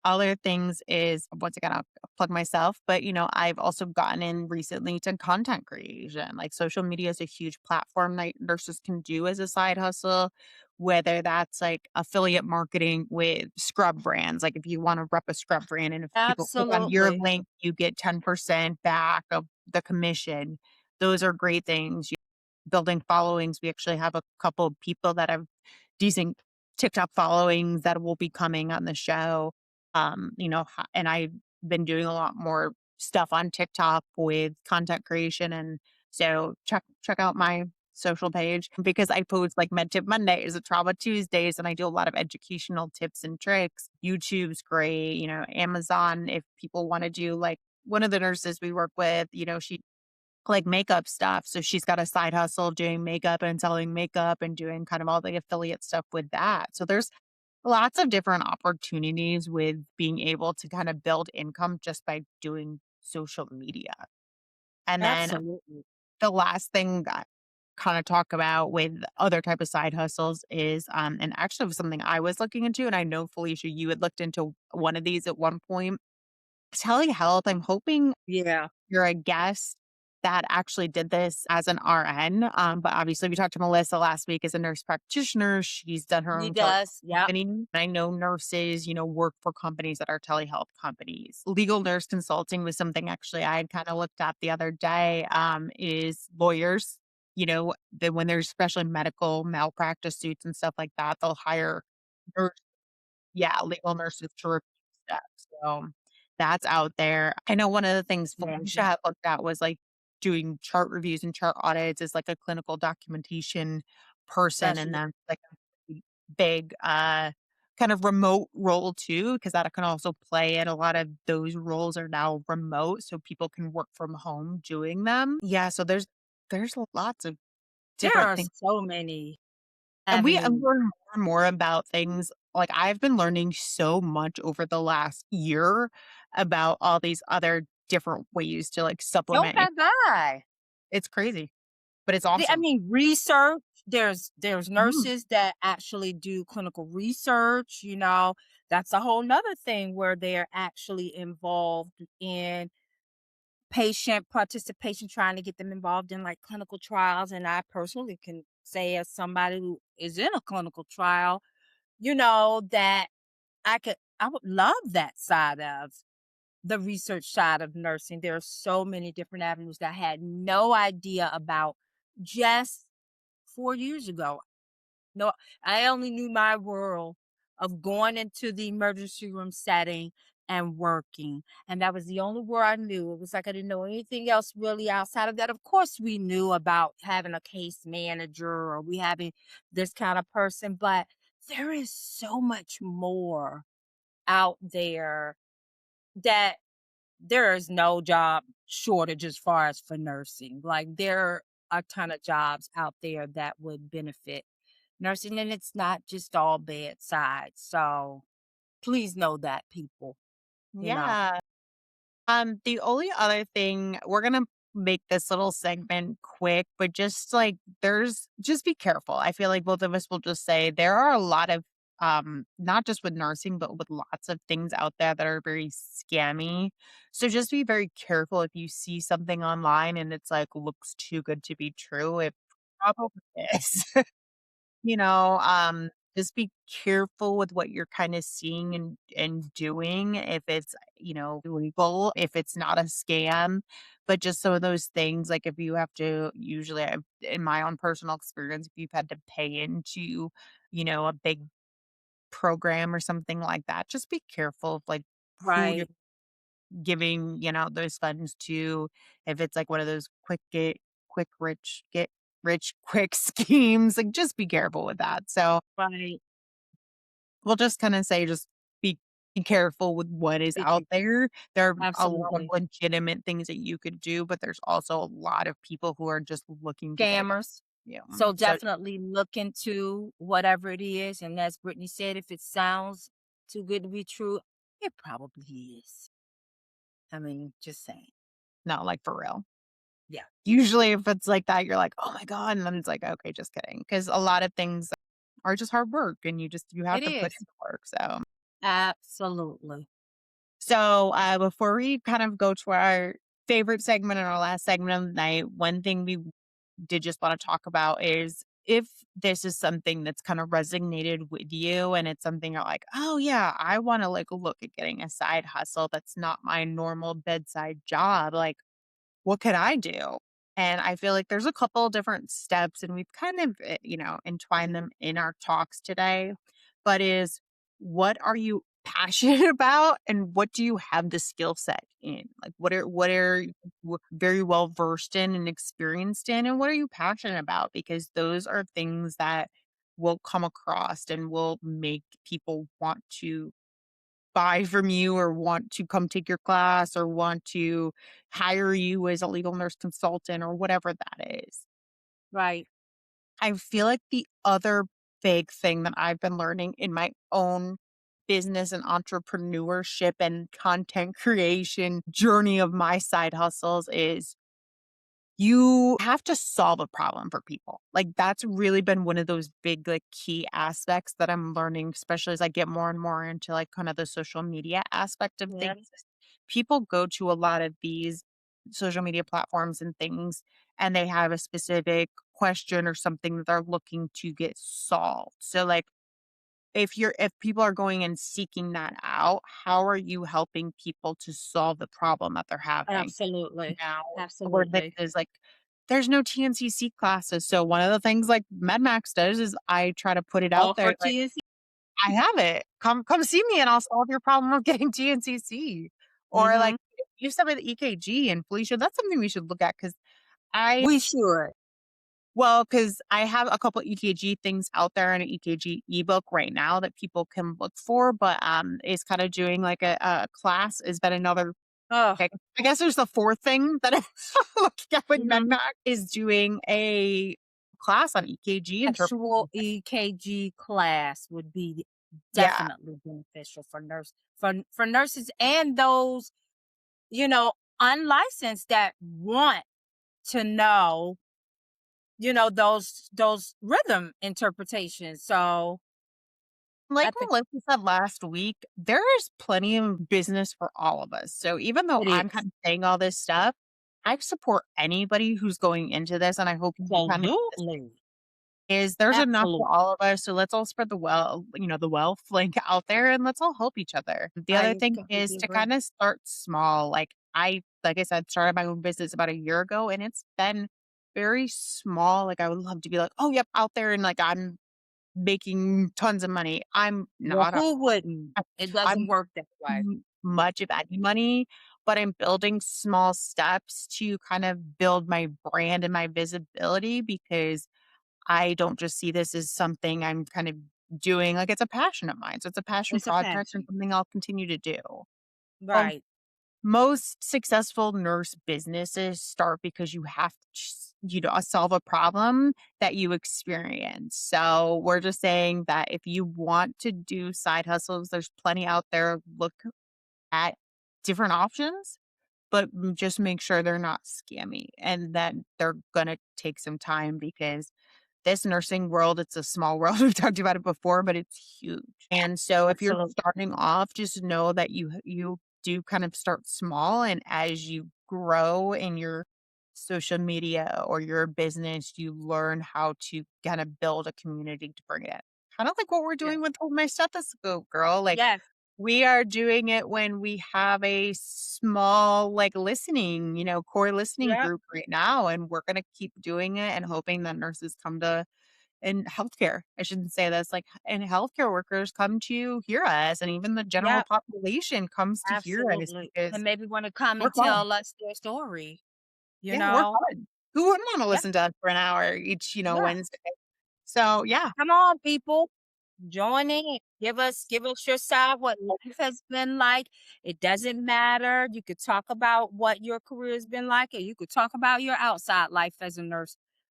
Other things is once again, I'll plug myself, but I've also gotten in recently to content creation. Like social media is a huge platform that nurses can do as a side hustle, whether that's like affiliate marketing with scrub brands. Like if you want to rep a scrub brand and if people click on your Absolutely. link, you get 10% back of the commission. Those are great things. Building followings. We actually have a couple of people that have decent TikTok followings that will be coming on the show. And I've been doing a lot more stuff on TikTok with content creation. And so check out my social page because I post like Med Tip Mondays, Trauma Tuesdays, and I do a lot of educational tips and tricks. YouTube's great, Amazon, if people want to do like one of the nurses we work with, she like makeup stuff. So she's got a side hustle doing makeup and selling makeup and doing kind of all the affiliate stuff with that. So there's lots of different opportunities with being able to kind of build income just by doing social media. And then Absolutely. the last thing that kind of talk about with other type of side hustles is and actually was something I was looking into and I know Felicia you had looked into one of these at one point. Telehealth, I'm hoping Yeah, you're a guest that actually did this as an RN, but obviously we talked to Melissa last week as a nurse practitioner. She's done her he own telehealth does. Yep. company. I know nurses, work for companies that are telehealth companies. Legal nurse consulting was something actually I had kind of looked at the other day, is lawyers, that when there's especially medical malpractice suits and stuff like that, they'll hire yeah, legal nurses to review stuff, so that's out there. I know one of the things Yeah. Felicia had looked at was, like, doing chart reviews and chart audits as, like, a clinical documentation person, and Specialist. then, like, a really big, kind of remote role too, because that can also play in a lot of those roles are now remote, so people can work from home doing them. Yeah, so there's lots of There different are things. so many And we avenues. learn more and more about things. Like, I've been learning so much over the last year about all these other different ways to, like, Oh supplement my it. god. It's crazy, but it's I awesome. mean, research, there's Mhm. nurses that actually do clinical research, that's a whole nother thing where they're actually involved in patient participation, trying to get them involved in, like, clinical trials, and I personally can say as somebody who is in a clinical trial, that I would love that side of the research side of nursing. There are so many different avenues that I had no idea about just 4 years ago. No, I only knew my world of going into the emergency room setting and working, and that was the only world I knew. It was like I didn't know anything else really outside of that. Of course, we knew about having a case manager or we having this kind of person, but there is so much more out there that there is no job shortage as far as for nursing. Like, there are a ton of jobs out there that would benefit nursing, and it's not just all bedside. So please know that, people, you know. Yeah. The only other thing we're gonna make this little segment quick, but just like there's just be careful. I feel like both of us will just say there are a lot of not just with nursing, but with lots of things out there that are very scammy. So just be very careful if you see something online and it's like looks too good to be true. It probably is. just be careful with what you're kind of seeing and doing if it's, illegal, if it's not a scam, but just some of those things, like if you have to usually in my own personal experience, if you've had to pay into, a big program or something like that, just be careful of like who you're Right, giving, those funds to. If it's like one of those get rich quick schemes, like just be careful with that. So right. we'll just kind of say, just be careful with what is Be out there. There are a lot of absolutely. legitimate things that you could do, but there's also a lot of people who are just looking to get Scammers. you. So So definitely look into whatever it is, and as Brittany said, if it sounds too good to be true, it probably is. I mean, just saying. no, like for real. Yeah, Usually if it's like that, you're like, "Oh my god," and then it's like, "Okay, just kidding," because a lot of things are just hard work and you have it to put is. in the work. Absolutely. So before we kind of go to our favorite segment and our last segment of the night, one thing we did just want to talk about is if this is something that's kind of resonated with you and it's something you're like, oh yeah, I want to like look at getting a side hustle that's not my normal bedside job. Like, what could I do? And I feel like there's a couple different steps, and we've kind of, entwined them in our talks today. But is what are you passionate about, and what do you have the skill set in? Like, what are you very well versed in and experienced in, and what are you passionate about? Because those are things that will come across and will make people want to buy from you or want to come take your class or want to hire you as a legal nurse consultant or whatever that is. Right. I feel like the other big thing that I've been learning in my own business and entrepreneurship and content creation journey of my side hustles is you have to solve a problem for people. Like, that's really been one of those big, like, key aspects that I'm learning, especially as I get more and more into, like, kind of the social media aspect of Yeah. things. People go to a lot of these social media platforms and things, and they have a specific question or something that they're looking to get solved. So, like, if people are going and seeking that out, how are you helping people to solve the problem that they're having? Absolutely. Now, where this Absolutely. is like, there's no TNCC classes. So one of the things like MedMax does is I try to put it out All for there, like, TNC. I have it. Come see me and I'll solve your problem of getting TNCC. Or Mhm. like you said with EKG and Felicia, that's something we should look at because I We should. because I have a couple EKG things out there in an EKG ebook right now that people can look for, but is kind of doing like a class has been another. Oh, I guess there's the fourth thing that I'm looking at with mhm. MedMac is doing a class on EKG Actual interpretation. EKG class would be Yeah. definitely beneficial for nurses and those, you know, unlicensed that want to know, those rhythm interpretations. So Like I think Melissa said last week, there is plenty of business for all of us. So even though it I'm is. kind of saying all this stuff, I support anybody who's going into this, and I hope you kind of Absolutely. is there's enough for Absolutely. all of us. So let's all spread the wealth link out there and let's all help each other. The other I thing is completely to agree. kind of start small. Like I said, started my own business about a year ago and it's been very small. Like I would love to be like, oh yep, out there and like I'm making tons of money. I'm Well, not. who wouldn't? It doesn't I'm work that way. much of any money, but I'm building small steps to kind of build my brand and my visibility because I don't just see this as something I'm kind of doing, like, it's a passion of mine, so it's a passion It's a project and passion. something I'll continue to do. Um, Right. most successful nurse businesses start because you have to solve a problem that you experience. So, we're just saying that if you want to do side hustles, there's plenty out there. Look at different options, but just make sure they're not scammy and that they're gonna take some time because this nursing world, it's a small world. We've talked about it before, but it's huge. And so if you're Absolutely. starting off, just know that you do kind of start small and as you grow in your social media or your business, you learn how to kind of build a community to bring it in. kind of like what we're Yeah. doing with Hold My Stethoscope, girl. Like, Yes. we are doing it when we have a small, like, listening, core listening Yep. group right now, and we're gonna keep doing it and hoping that nurses come to and healthcare, I shouldn't say this, like, and healthcare workers come to hear us, and even the general Yep. population comes to hear us Absolutely. And because maybe wanna come we're and fun. tell us their story, you Yeah, we're know? fun. Who wouldn't wanna Yeah. listen to us for an hour each, Yeah. Wednesday? So, yeah. Come on, people. Join in. Give us your side, what life has been like. It doesn't matter. You could talk about what your career has been like, or you could talk about your outside life as a nurse.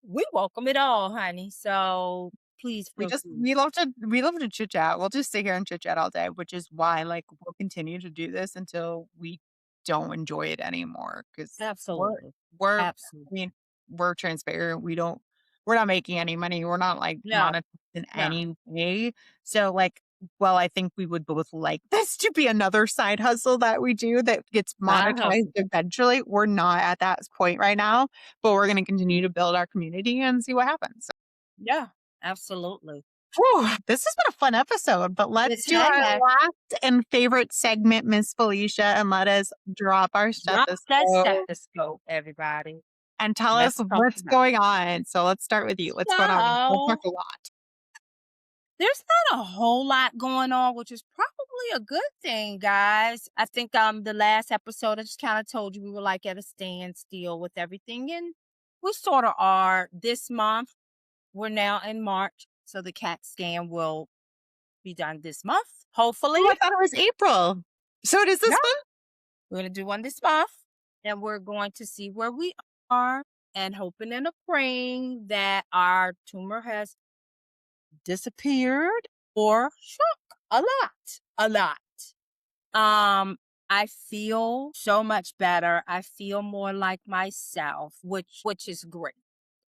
We welcome it all, honey. So please We feel just free. we love to chit chat. We'll just sit here and chit chat all day, which is why, like, we'll continue to do this until we don't enjoy it anymore. Because we're Absolutely. we're I Absolutely. mean, we're transparent. We're not making any money. We're not, like, No, monetized in no. any way. So, like, well, I think we would both like this to be another side hustle that we do that gets Side monetized hustle. eventually. We're not at that point right now, but we're gonna continue to build our community and see what happens. Yeah, absolutely. Whew, this has been a fun episode, but It let's do our has. last and favorite segment, Miss Felicia, and let us drop our Drop that stethoscope stethoscope, everybody. and tell us Let's talk what's about going on. So let's start with you. What's going on? We'll talk so a lot. there's not a whole lot going on, which is probably a good thing, guys. I think the last episode I just kind of told you we were like at a standstill with everything, and we sort of are. This month, we're now in March, so the CAT scan will be done this month, hopefully. Oh, I thought it was April. So it is Yeah, this month? we're gonna do one this month, and we're going to see where we are, and hoping and a praying that our tumor has disappeared or shrunk a lot. Um, I feel so much better. I feel more like myself, which is great.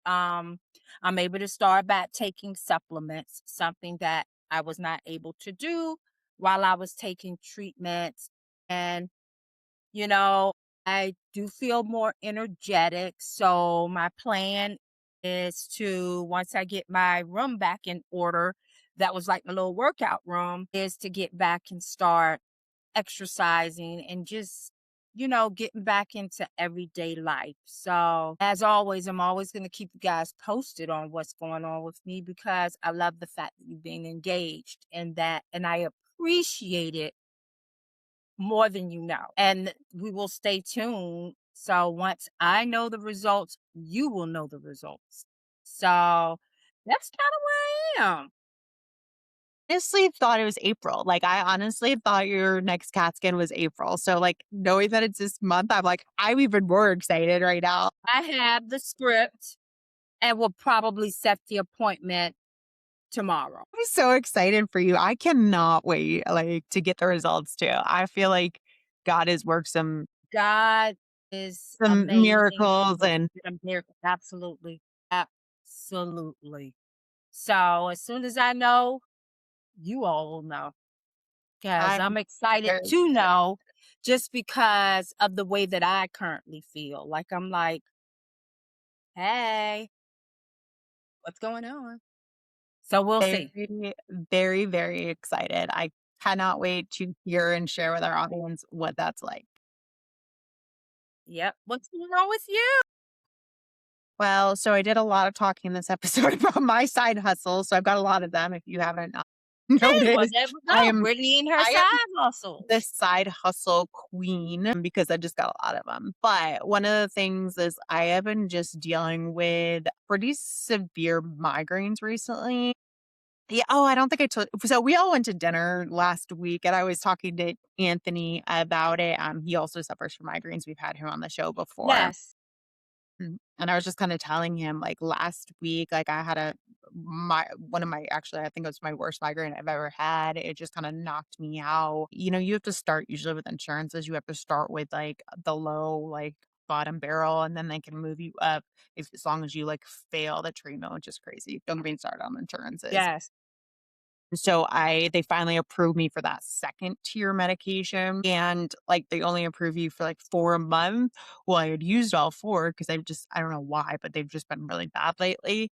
Um, I'm able to start back taking supplements, something that I was not able to do while I was taking treatments. And, you know, I do feel more energetic. So my plan is to, once I get my room back in order, that was like my little workout room, is to get back and start exercising and just, getting back into everyday life. So, as always, I'm always going to keep you guys posted on what's going on with me because I love the fact that you've been engaged in that. And I appreciate it more than you know. And we will stay tuned. So, once I know the results, you will know the results. So, that's kind of where I am. Honestly thought it was April. Like, I honestly thought your next CAT scan was April. So, like, knowing that it's this month, I'm even more excited right now. I have the script and will probably set the appointment tomorrow. I'm so excited for you. I cannot wait, like, to get the results too. I feel like God has worked God is some amazing. miracles He and did a miracle. Absolutely. Absolutely. So as soon as I know, you all will know. Because I'm I'm excited very to excited. know just because of the way that I currently feel. Like I'm like, hey, what's going on? So we'll see. Very, very, very excited. I cannot wait to hear and share with our audience what that's like. Yep. What's going on with you? Well, so I did a lot of talking this episode about my side hustles, so I've got a lot of them if you haven't Hey, well, noticed. there we I go. am Brittany and her I am side the muscles. side hustle queen because I just got a lot of them. But one of the things is I have been just dealing with pretty severe migraines recently. Yeah. Oh, I don't think I told. So we all went to dinner last week, and I was talking to Anthony about it. He also suffers from migraines. We've had him on the show before. Yes. And I was just kind of telling him, like, last week, like, I had one of my, actually, I think it was my worst migraine I've ever had. It just kind of knocked me out. You have to start usually with insurances. You have to start with, like, the low, like, bottom barrel, and then they can move you up if as long as you, like, fail the treatment, which is crazy. Don't get me started on insurances. Yes. So they finally approved me for that second tier medication, and, like, they only approve you for, like, 4 a month. Well, I had used all 4 because I don't know why, but they've just been really bad lately.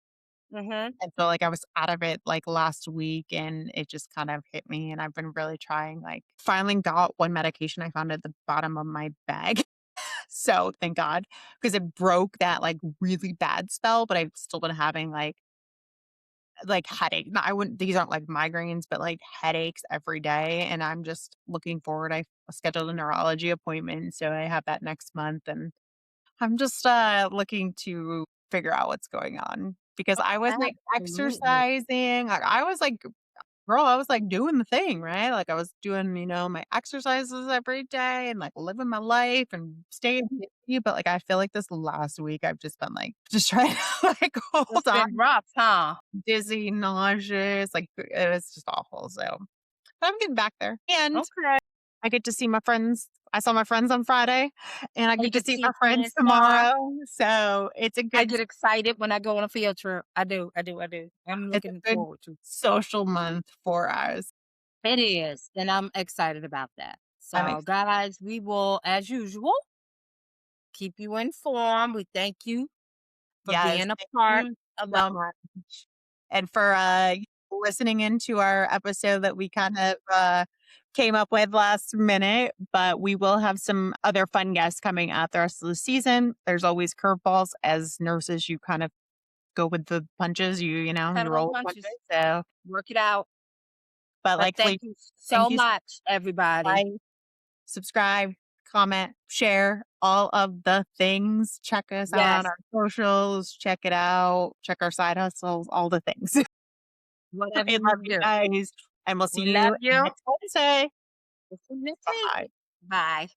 Mhm. And so, like, I was out of it, like, last week, and it just kind of hit me, and I've been really trying, like finally got one medication I found at the bottom of my bag. So, thank God, because it broke that, like, really bad spell, but I've still been having, like, headache no, I wouldn't these aren't, like, migraines, but, like, headaches every day, and I'm just looking forward I scheduled a neurology appointment, so I have that next month, and I'm just, looking to figure out what's going on because I was, like, Absolutely. exercising. I was, like girl, I was, like, doing the thing, right? Like, I was doing, my exercises every day and, like, living my life and staying busy, but, like, I feel like this last week, I've just been, like, just trying to, like, It's hold on, been rough, huh? dizzy, nauseous, like, it was just awful, so but I'm getting back there, and Okay. I get to see my friends. I saw my friends on Friday, and I And you get to get to see see my your friends friends tomorrow. tomorrow, so I get excited when I go on a field trip. I do, I do, I do. I'm it's looking a good forward to it. social month for us. It is, and I'm excited about that. I'm So, guys, we will, as usual, keep you informed. We thank you for Yes, being a thank part you of so our much, and for, listening into our episode that we kind of, came up with last minute, but we will have some other fun guests coming out the rest of the season. There's always curveballs. As nurses, you kind of go with the punches, you federal roll with punches. punches, so Work it out. but But like thank Felicia, you thank so you so much, everybody. much. Subscribe, comment, share, all of the things. Check us out on Yes, our socials. Check it out. Check our side hustles, all the things. whatever I you need love to you do. guys, and we'll see We love you you. next Wednesday. This is Missy. Bye. Bye.